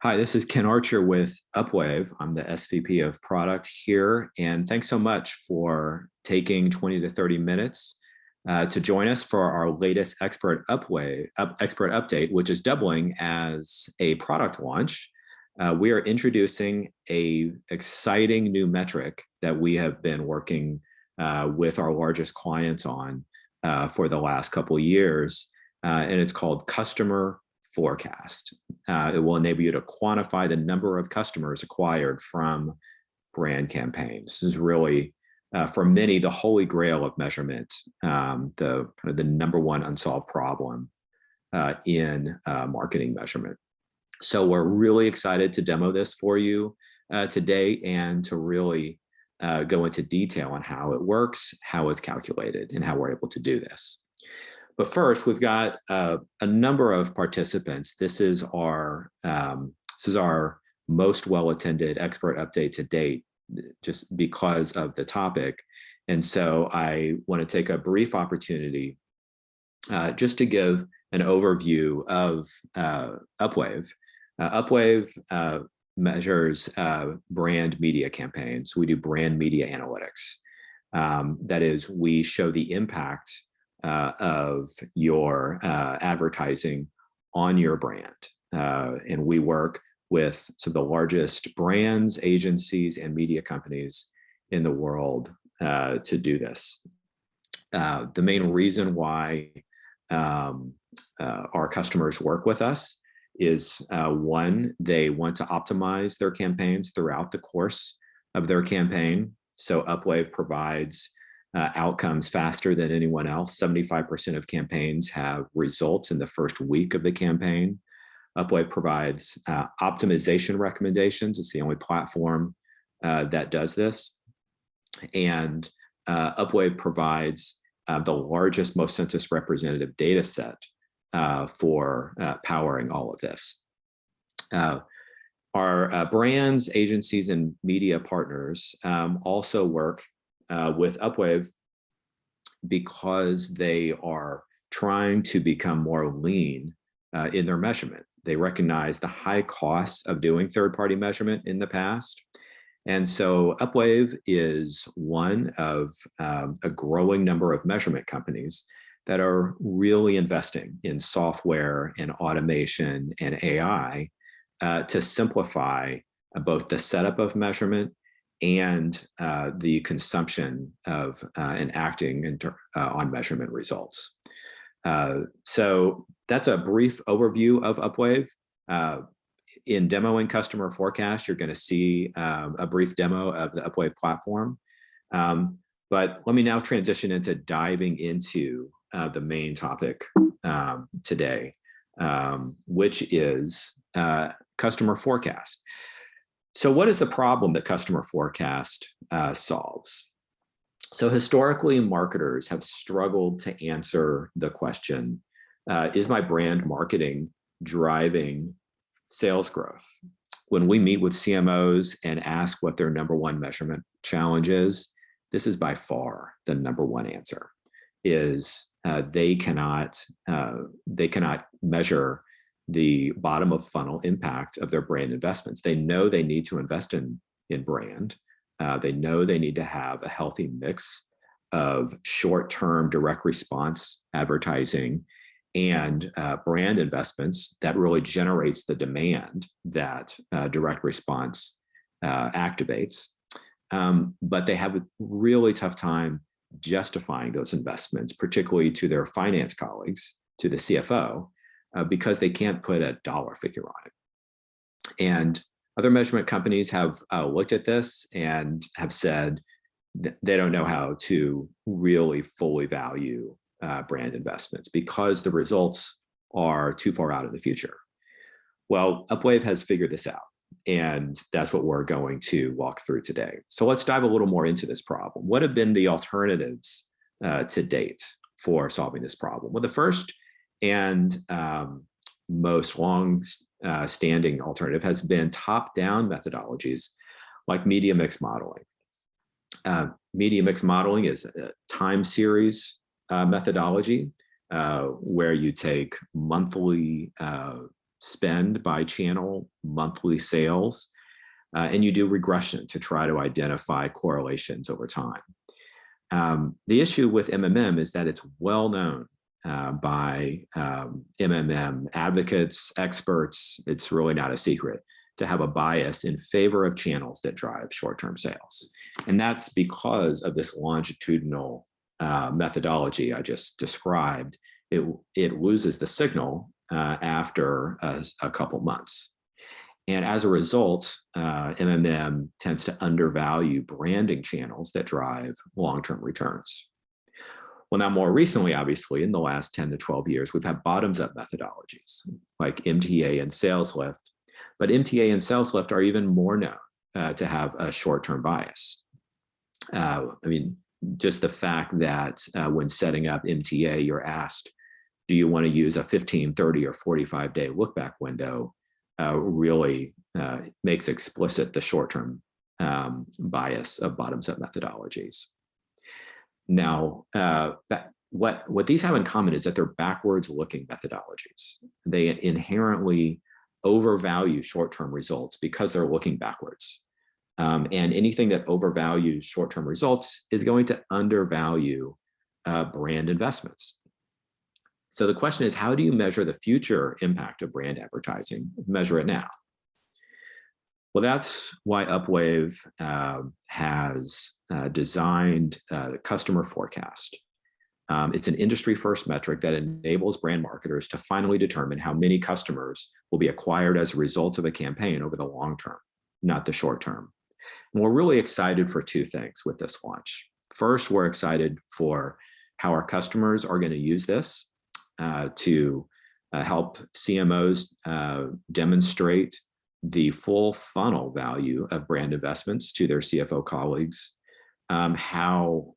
Hi, this is Ken Archer with Upwave. I'm the SVP of product here, and thanks so much for taking 20 to 30 minutes to join us for our latest expert update, which is doubling as a product launch. We are introducing a exciting new metric that we have been working with our largest clients on for the last couple of years, and it's called customer forecast. It will enable you to quantify the number of customers acquired from brand campaigns. This is really, for many, the holy grail of measurement, the number one unsolved problem in marketing measurement. So we're really excited to demo this for you today and to really go into detail on how it works, how it's calculated, and how we're able to do this. But first, we've got a number of participants. This is our most well-attended expert update to date, just because of the topic. And so I want to take a brief opportunity just to give an overview of Upwave. Upwave measures brand media campaigns. We do brand media analytics. That is, we show the impact of your advertising on your brand. And we work with some of the largest brands, agencies, and media companies in the world to do this. The main reason why our customers work with us is one, they want to optimize their campaigns throughout the course of their campaign. So Upwave provides outcomes faster than anyone else. 75% of campaigns have results in the first week of the campaign. Upwave provides optimization recommendations. It's the only platform that does this. And Upwave provides the largest, most census representative data set for powering all of this. Our brands, agencies, and media partners also work with Upwave because they are trying to become more lean in their measurement. They recognize the high costs of doing third-party measurement in the past. And so Upwave is one of a growing number of measurement companies that are really investing in software and automation and AI to simplify both the setup of measurement and the consumption of and acting on measurement results. So that's a brief overview of Upwave. In demoing customer forecast, you're going to see a brief demo of the Upwave platform. But let me now transition into diving into the main topic today, which is customer forecast. So what is the problem that customer forecast solves? So historically, marketers have struggled to answer the question, is my brand marketing driving sales growth? When we meet with CMOs and ask what their number one measurement challenge is, this is by far the number one answer, is they cannot measure the bottom of funnel impact of their brand investments. They know they need to invest in brand. They know they need to have a healthy mix of short-term direct response advertising and brand investments that really generates the demand that direct response activates. But they have a really tough time justifying those investments, particularly to their finance colleagues, to the CFO, because they can't put a dollar figure on it. And other measurement companies have looked at this and have said they don't know how to really fully value brand investments because the results are too far out in the future. Well, Upwave has figured this out, and that's what we're going to walk through today. So let's dive a little more into this problem. What have been the alternatives to date for solving this problem? Well, the first and most long-standing alternative has been top-down methodologies like media mix modeling. Media mix modeling is a time series methodology where you take monthly spend by channel, monthly sales, and you do regression to try to identify correlations over time. The issue with MMM is that it's well known by MMM advocates, experts. It's really not a secret to have a bias in favor of channels that drive short-term sales. And that's because of this longitudinal methodology I just described. It loses the signal after a couple months. And as a result, MMM tends to undervalue branding channels that drive long-term returns. Well, now more recently, obviously, in the last 10 to 12 years, we've had bottoms-up methodologies like MTA and sales lift, but MTA and sales lift are even more known to have a short-term bias. I mean, just the fact that when setting up MTA, you're asked, do you want to use a 15, 30, or 45-day look-back window really makes explicit the short-term bias of bottoms-up methodologies. Now, what these have in common is that they're backwards-looking methodologies. They inherently overvalue short-term results because they're looking backwards. And anything that overvalues short-term results is going to undervalue brand investments. So the question is, how do you measure the future impact of brand advertising? Measure it now. Well, that's why Upwave has designed the customer forecast. It's an industry-first metric that enables brand marketers to finally determine how many customers will be acquired as a result of a campaign over the long term, not the short term. And we're really excited for two things with this launch. First, we're excited for how our customers are going to use this to help CMOs demonstrate the full funnel value of brand investments to their CFO colleagues, how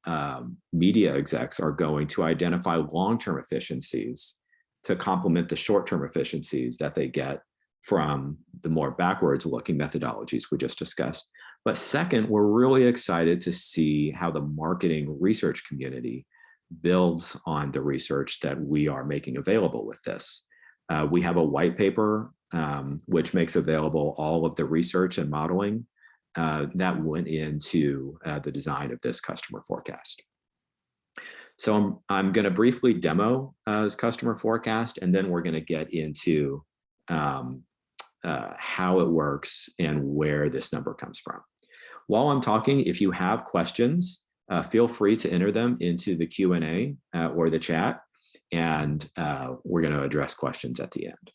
media execs are going to identify long-term efficiencies to complement the short-term efficiencies that they get from the more backwards-looking methodologies we just discussed. But second, we're really excited to see how the marketing research community builds on the research that we are making available with this. We have a white paper which makes available all of the research and modeling that went into the design of this customer forecast. So I'm going to briefly demo this customer forecast, and then we're going to get into how it works and where this number comes from. While I'm talking, if you have questions, feel free to enter them into the Q&A or the chat, and we're going to address questions at the end.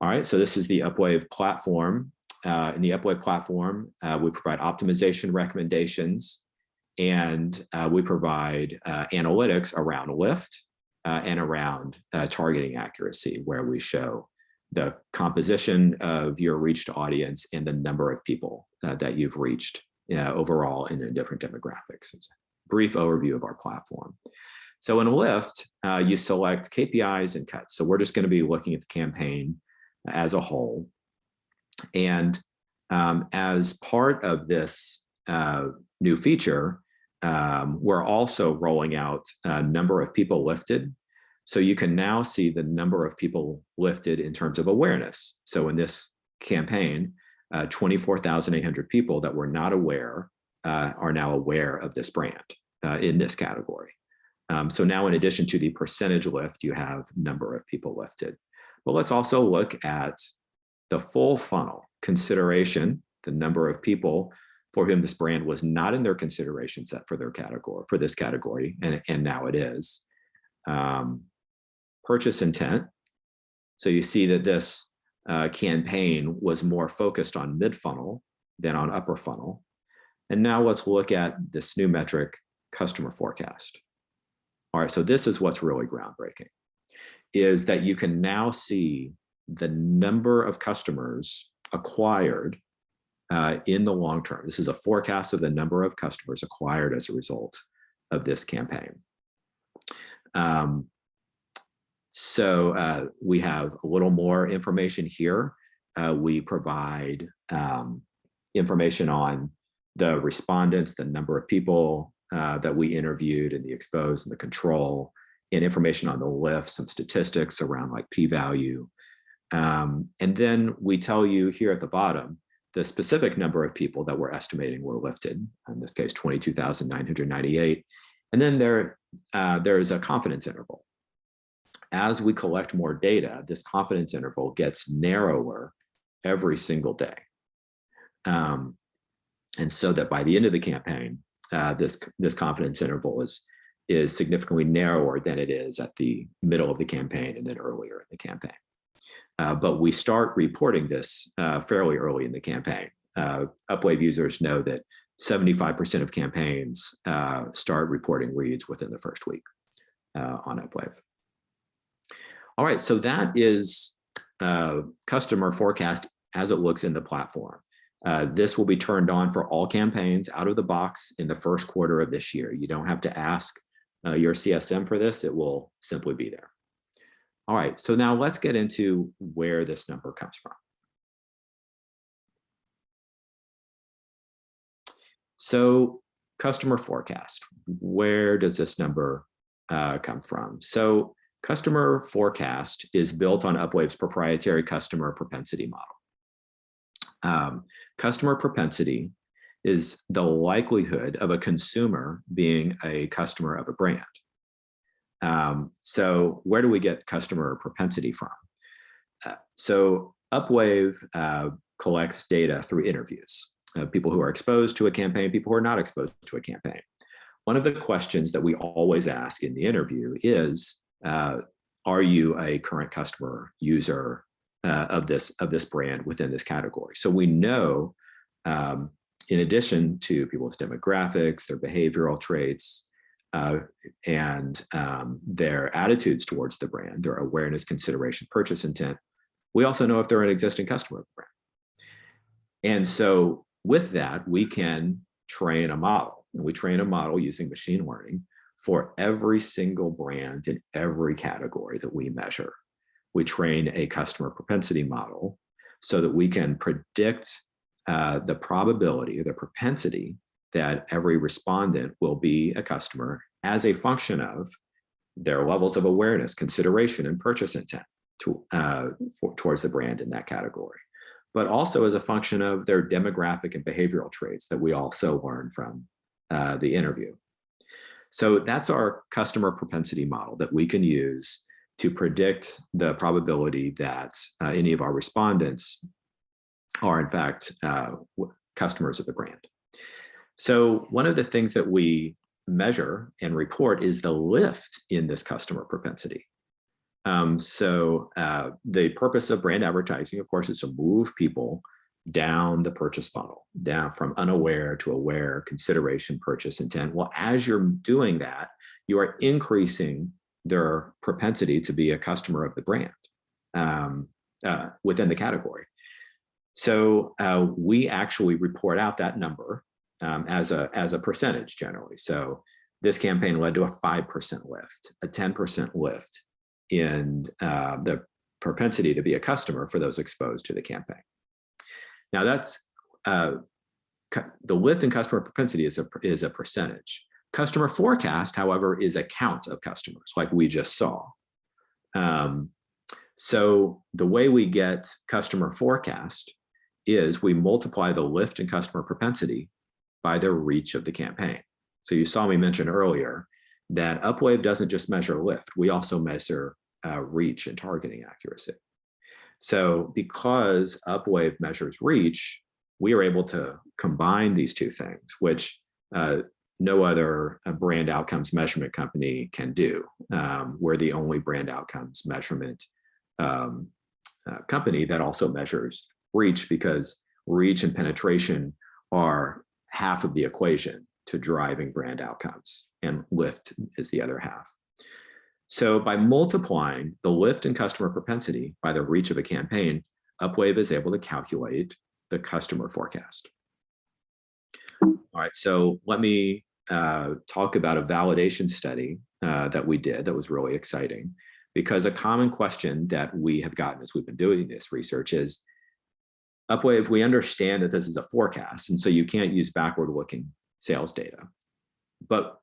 All right, so this is the Upwave platform. In the Upwave platform, we provide optimization recommendations, and we provide analytics around lift and around targeting accuracy, where we show the composition of your reached audience and the number of people that you've reached overall in the different demographics. It's a brief overview of our platform. So in Lift, you select KPIs and cuts. So we're just going to be looking at the campaign as a whole. And as part of this new feature, we're also rolling out a number of people lifted. So you can now see the number of people lifted in terms of awareness. So in this campaign, 24,800 people that were not aware are now aware of this brand in this category. So now, in addition to the percentage lift, you have number of people lifted. But let's also look at the full funnel consideration, the number of people for whom this brand was not in their consideration set for their category, for this category, and now it is. Purchase intent. So you see that this campaign was more focused on mid-funnel than on upper funnel. And now let's look at this new metric, customer forecast. All right, so this is what's really groundbreaking, is that you can now see the number of customers acquired in the long term. This is a forecast of the number of customers acquired as a result of this campaign. So we have a little more information here. We provide information on the respondents, the number of people that we interviewed, and the exposed and the control, and information on the lift, some statistics around like p-value. And then we tell you here at the bottom the specific number of people that we're estimating were lifted, in this case 22,998. And then there is a confidence interval. As we collect more data, this confidence interval gets narrower every single day. And so that by the end of the campaign, this confidence interval is significantly narrower than it is at the middle of the campaign and then earlier in the campaign. But we start reporting this fairly early in the campaign. Upwave users know that 75% of campaigns start reporting reads within the first week on Upwave. All right, so that is customer forecast as it looks in the platform. This will be turned on for all campaigns out of the box in the first quarter of this year. You don't have to ask your CSM for this, it will simply be there. All right, so now let's get into where this number comes from. So customer forecast, where does this number come from? So customer forecast is built on Upwave's proprietary customer propensity model. Customer propensity is the likelihood of a consumer being a customer of a brand. So where do we get customer propensity from? So Upwave collects data through interviews, people who are exposed to a campaign, people who are not exposed to a campaign. One of the questions that we always ask in the interview is, are you a current customer user of this brand within this category? So we know, in addition to people's demographics, their behavioral traits, and their attitudes towards the brand, their awareness, consideration, purchase intent, we also know if they're an existing customer of the brand. And so with that, we can train a model. And we train a model using machine learning for every single brand in every category that we measure. We train a customer propensity model so that we can predict the probability or the propensity that every respondent will be a customer as a function of their levels of awareness, consideration, and purchase intent towards the brand in that category, but also as a function of their demographic and behavioral traits that we also learn from the interview. So that's our customer propensity model that we can use to predict the probability that any of our respondents are in fact customers of the brand. So one of the things that we measure and report is the lift in this customer propensity. The purpose of brand advertising, of course, is to move people down the purchase funnel, down from unaware to aware, consideration, purchase intent. Well, as you're doing that, you are increasing their propensity to be a customer of the brand within the category. So we actually report out that number as a percentage generally. So this campaign led to a 5% lift, a 10% lift in the propensity to be a customer for those exposed to the campaign. Now that's the lift in customer propensity is a percentage. Customer forecast, however, is a count of customers like we just saw. So the way we get customer forecast is we multiply the lift in customer propensity by the reach of the campaign. So you saw me mention earlier that Upwave doesn't just measure lift, we also measure reach and targeting accuracy. So because Upwave measures reach, we are able to combine these two things, which no other brand outcomes measurement company can do. We're the only brand outcomes measurement company that also measures reach, because reach and penetration are half of the equation to driving brand outcomes, and lift is the other half. So by multiplying the lift in customer propensity by the reach of a campaign, Upwave is able to calculate the customer forecast. All right, so let me talk about a validation study that we did that was really exciting, because a common question that we have gotten as we've been doing this research is, Upwave, we understand that this is a forecast, and so you can't use backward-looking sales data, but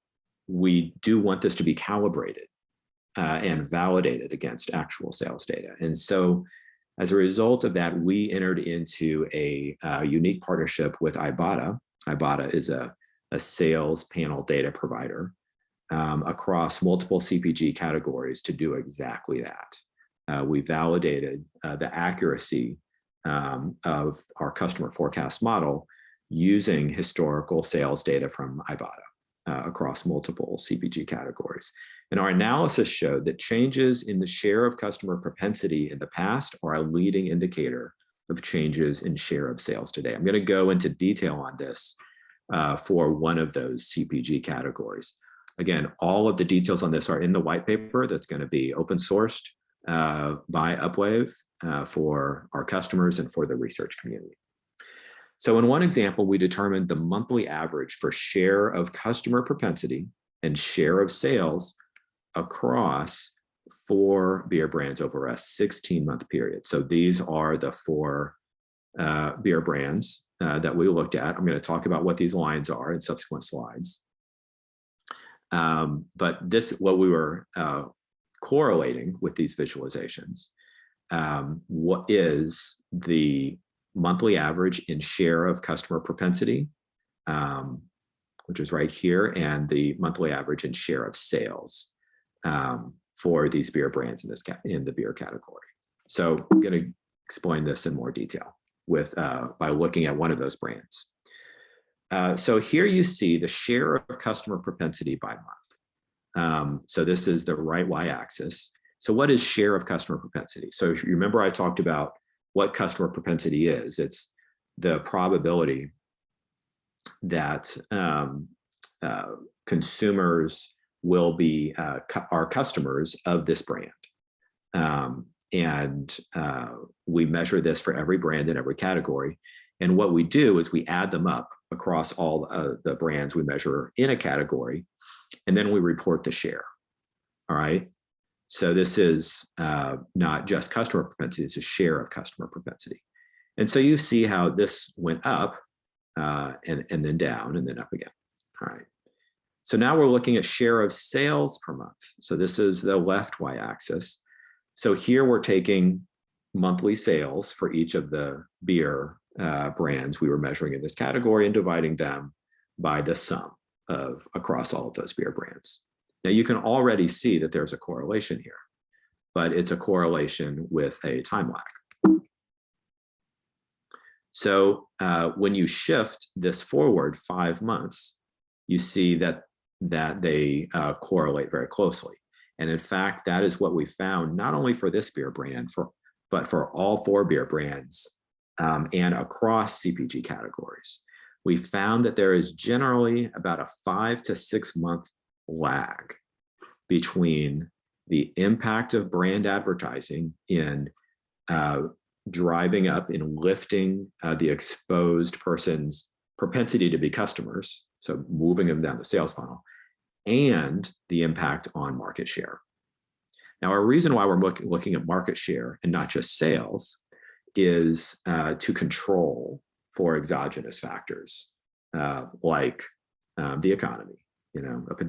we do want this to be calibrated. and validated against actual sales data. And so as a result of that, we entered into a unique partnership with Ibotta. Ibotta is a sales panel data provider across multiple CPG categories to do exactly that. We validated the accuracy of our customer forecast model using historical sales data from Ibotta across multiple CPG categories. And our analysis showed that changes in the share of customer propensity in the past are a leading indicator of changes in share of sales today. I'm going to go into detail on this for one of those CPG categories. Again, all of the details on this are in the white paper that's going to be open sourced by Upwave for our customers and for the research community. So in one example, we determined the monthly average for share of customer propensity and share of sales across 4 beer brands over a 16-month period. So these are the 4 beer brands that we looked at. I'm going to talk about what these lines are in subsequent slides. But what we were correlating with these visualizations, what is the monthly average in share of customer propensity, which is right here, and the monthly average in share of sales for these beer brands in the beer category. So I'm going to explain this in more detail by looking at one of those brands. So here you see the share of customer propensity by month. So this is the right y-axis. So what is share of customer propensity? So if you remember, I talked about what customer propensity is. It's the probability that consumers will be our customers of this brand. And we measure this for every brand in every category. And what we do is we add them up across all the brands we measure in a category, and then we report the share. All right. So this is not just customer propensity, it's a share of customer propensity. And so you see how this went up and then down and then up again. All right. So now we're looking at share of sales per month. So this is the left y-axis. So here we're taking monthly sales for each of the beer brands we were measuring in this category and dividing them by the sum of across all of those beer brands. Now you can already see that there's a correlation here, but it's a correlation with a time lag. So when you shift this forward 5 months, you see that they correlate very closely. And in fact, that is what we found not only for this beer brand, but for all 4 beer brands and across CPG categories. We found that there is generally about a 5 to 6 month lag between the impact of brand advertising in driving up and lifting the exposed person's propensity to be customers, so moving them down the sales funnel, and the impact on market share. Now, our reason why we're looking at market share and not just sales is to control for exogenous factors like the economy,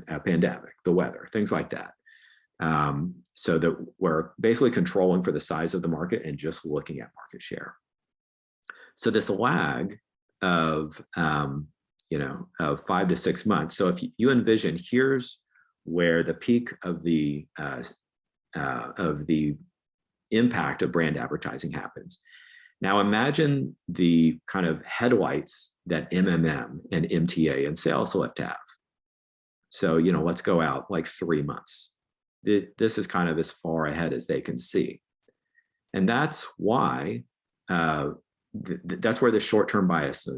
a pandemic, the weather, things like that. So that we're basically controlling for the size of the market and just looking at market share. So this lag of 5 to 6 months. So if you envision, here's where the peak of the impact of brand advertising happens. Now imagine the kind of headlights that MMM and MTA and SalesLift have. So, let's go out like 3 months. This is kind of as far ahead as they can see. And that's why, that's where the short-term bias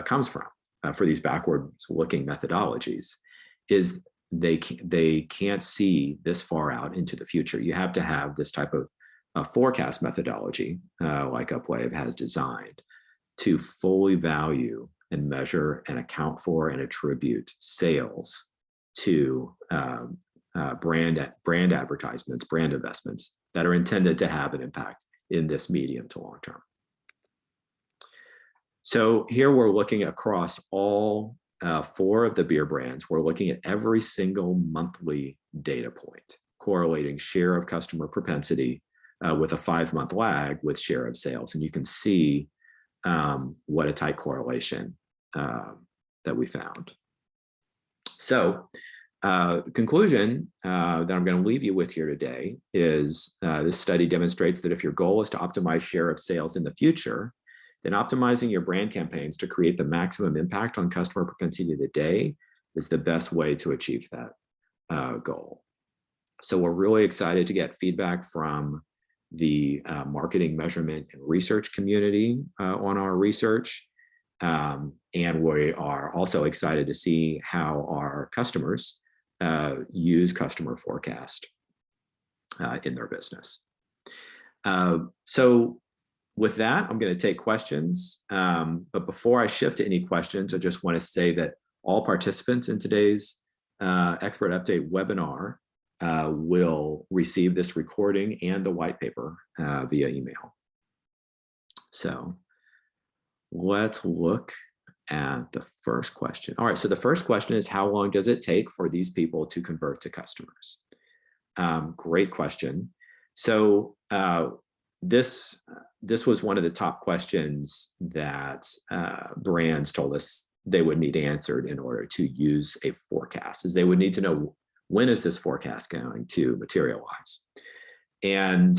comes from for these backwards looking methodologies, is they can't see this far out into the future. You have to have this type of forecast methodology like Upwave has designed to fully value and measure and account for and attribute sales to brand advertisements, brand investments that are intended to have an impact in this medium to long term. So here we're looking across all 4 of the beer brands. We're looking at every single monthly data point correlating share of customer propensity with a 5-month lag with share of sales. And you can see what a tight correlation that we found. So the conclusion that I'm going to leave you with here today is this study demonstrates that if your goal is to optimize share of sales in the future, then optimizing your brand campaigns to create the maximum impact on customer propensity today is the best way to achieve that goal. So we're really excited to get feedback from the marketing, measurement, and research community on our research. And we are also excited to see how our customers use customer forecast in their business. So with that, I'm going to take questions. But before I shift to any questions, I just want to say that all participants in today's Expert Update webinar will receive this recording and the white paper via email. So let's look at the first question. All right, so the first question is, how long does it take for these people to convert to customers? Great question. So this was one of the top questions that brands told us they would need answered in order to use a forecast, is they would need to know, when is this forecast going to materialize? And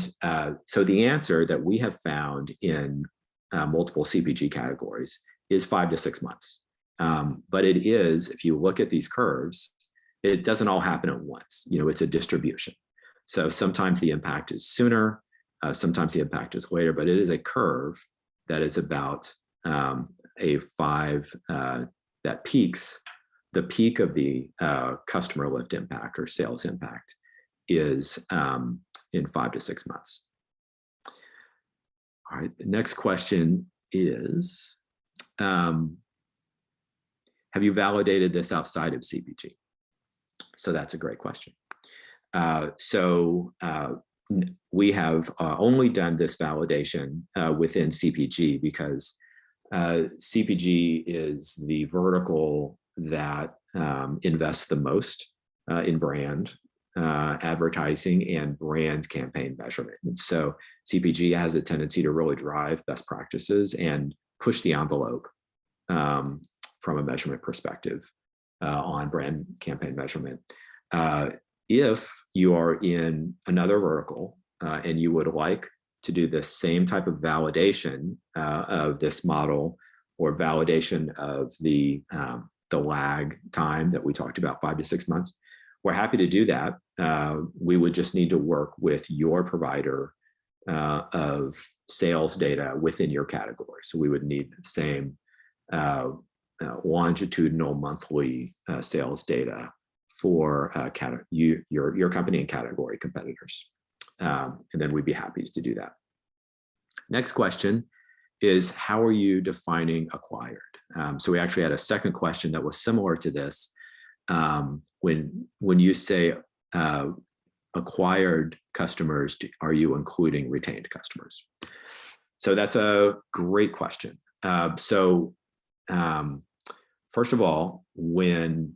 so the answer that we have found in multiple CPG categories is 5 to 6 months. But it is, if you look at these curves, it doesn't all happen at once. You know, it's a distribution. So sometimes the impact is sooner, sometimes the impact is later, but it is a curve that is about a 5 that peaks. The peak of the customer lift impact or sales impact is in 5 to 6 months. All right, the next question is, have you validated this outside of CPG? So that's a great question. We have only done this validation within CPG because CPG is the vertical that invests the most in brand advertising and brand campaign measurement. And so CPG has a tendency to really drive best practices and push the envelope from a measurement perspective on brand campaign measurement. If you are in another vertical and you would like to do the same type of validation of this model, or validation of the lag time that we talked about, 5 to 6 months, we're happy to do that. We would just need to work with your provider of sales data within your category. So we would need the same longitudinal monthly sales data for your company and category competitors. And then we'd be happy to do that. Next question is, how are you defining acquired? So we actually had a second question that was similar to this. When you say acquired customers, are you including retained customers? So that's a great question. First of all, when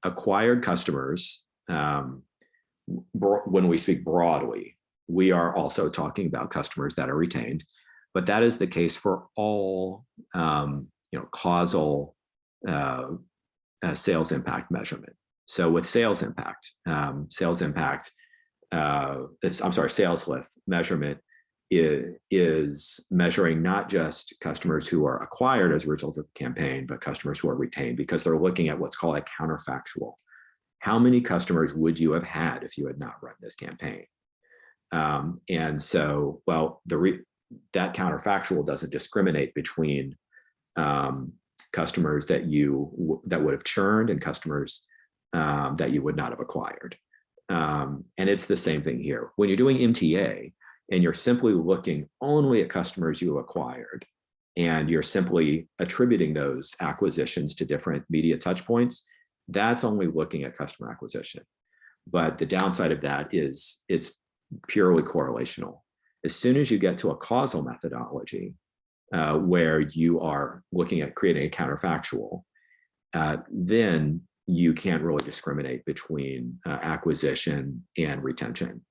acquired customers, when we speak broadly, we are also talking about customers that are retained, but that is the case for all causal sales impact measurement. So with sales impact, sales lift measurement is measuring not just customers who are acquired as a result of the campaign, but customers who are retained, because they're looking at what's called a counterfactual. How many customers would you have had if you had not run this campaign? And so, well, that counterfactual doesn't discriminate between customers that would have churned and customers that you would not have acquired. And it's the same thing here. When you're doing MTA and you're simply looking only at customers you acquired, and you're simply attributing those acquisitions to different media touch points, that's only looking at customer acquisition. But the downside of that is it's purely correlational. As soon as you get to a causal methodology, where you are looking at creating a counterfactual, then you can't really discriminate between acquisition and retention.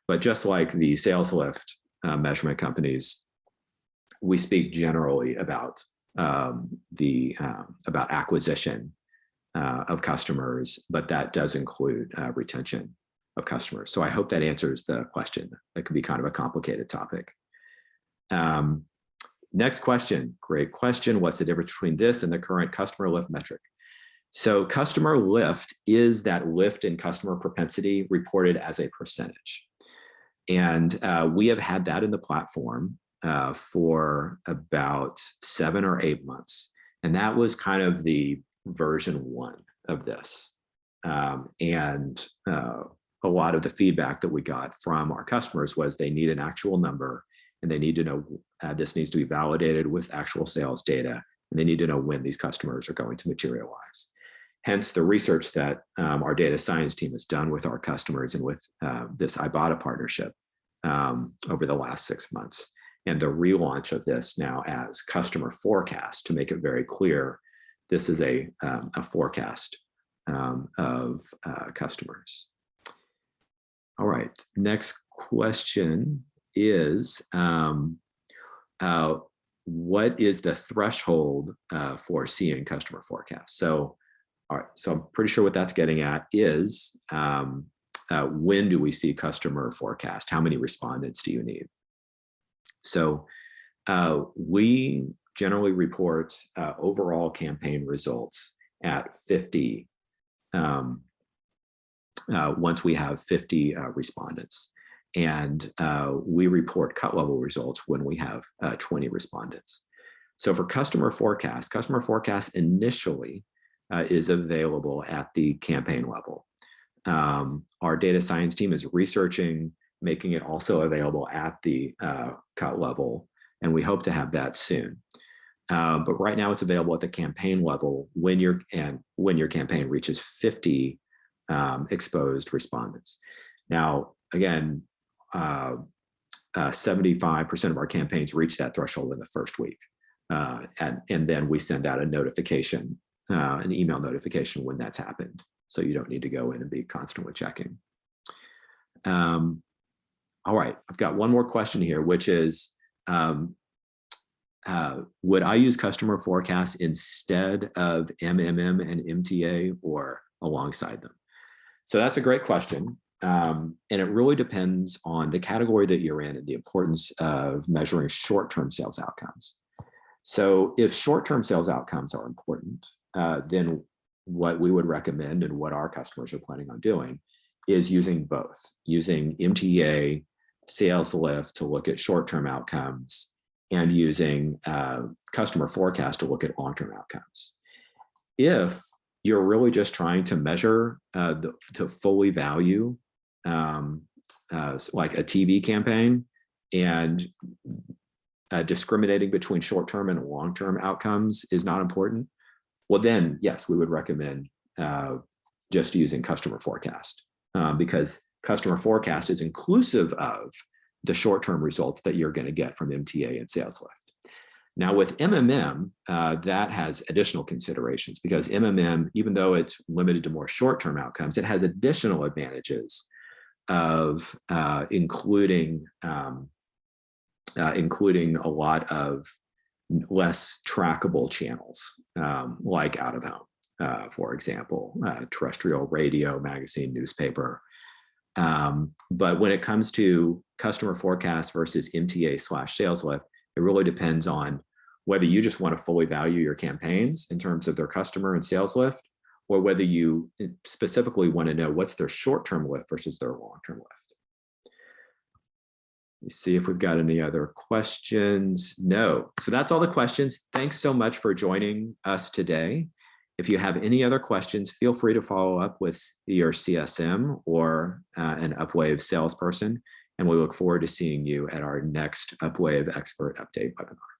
But just like the sales lift measurement companies, we speak generally about about acquisition of customers, but that does include retention of customers. So I hope that answers the question. That could be kind of a complicated topic. Next question, great question. What's the difference between this and the current customer lift metric? So customer lift is that lift in customer propensity reported as a percentage. And we have had that in the platform for about 7 or 8 months. And that was kind of the version 1 of this. And a lot of the feedback that we got from our customers was they need an actual number, and they need to know this needs to be validated with actual sales data, and they need to know when these customers are going to materialize. Hence the research that our data science team has done with our customers and with this Ibotta partnership over the last 6 months, and the relaunch of this now as customer forecast to make it very clear this is a forecast of customers. All right, next question is, what is the threshold for seeing customer forecasts? So, all right, so I'm pretty sure what that's getting at is, when do we see customer forecast? How many respondents do you need? So we generally report overall campaign results at 50 once we have 50 respondents. And we report cut level results when we have 20 respondents. So for customer forecast initially is available at the campaign level. Our data science team is researching, making it also available at the cut level, and we hope to have that soon. But right now it's available at the campaign level when your campaign reaches 50 exposed respondents. Now, again, 75% of our campaigns reach that threshold in the first week. And then we send out a notification, an email notification when that's happened. So you don't need to go in and be constantly checking. All right, I've got one more question here, which is, would I use customer forecasts instead of MMM and MTA or alongside them? So that's a great question. And it really depends on the category that you're in and the importance of measuring short-term sales outcomes. So if short-term sales outcomes are important, then what we would recommend and what our customers are planning on doing is using both, using MTA, sales lift to look at short-term outcomes, and using customer forecast to look at long-term outcomes. If you're really just trying to measure to fully value like a TV campaign and discriminating between short-term and long-term outcomes is not important, well then, yes, we would recommend just using customer forecast because customer forecast is inclusive of the short-term results that you're going to get from MTA and sales lift. Now with MMM, that has additional considerations because MMM, even though it's limited to more short-term outcomes, it has additional advantages of including a lot of less trackable channels, like out of home, for example, terrestrial radio, magazine, newspaper. But when it comes to customer forecast versus MTA/sales lift, it really depends on whether you just want to fully value your campaigns in terms of their customer and sales lift, or whether you specifically want to know what's their short-term lift versus their long-term lift. Let's see if we've got any other questions. No. So that's all the questions. Thanks so much for joining us today. If you have any other questions, feel free to follow up with your CSM or an Upwave salesperson, and we look forward to seeing you at our next Upwave Expert Update webinar.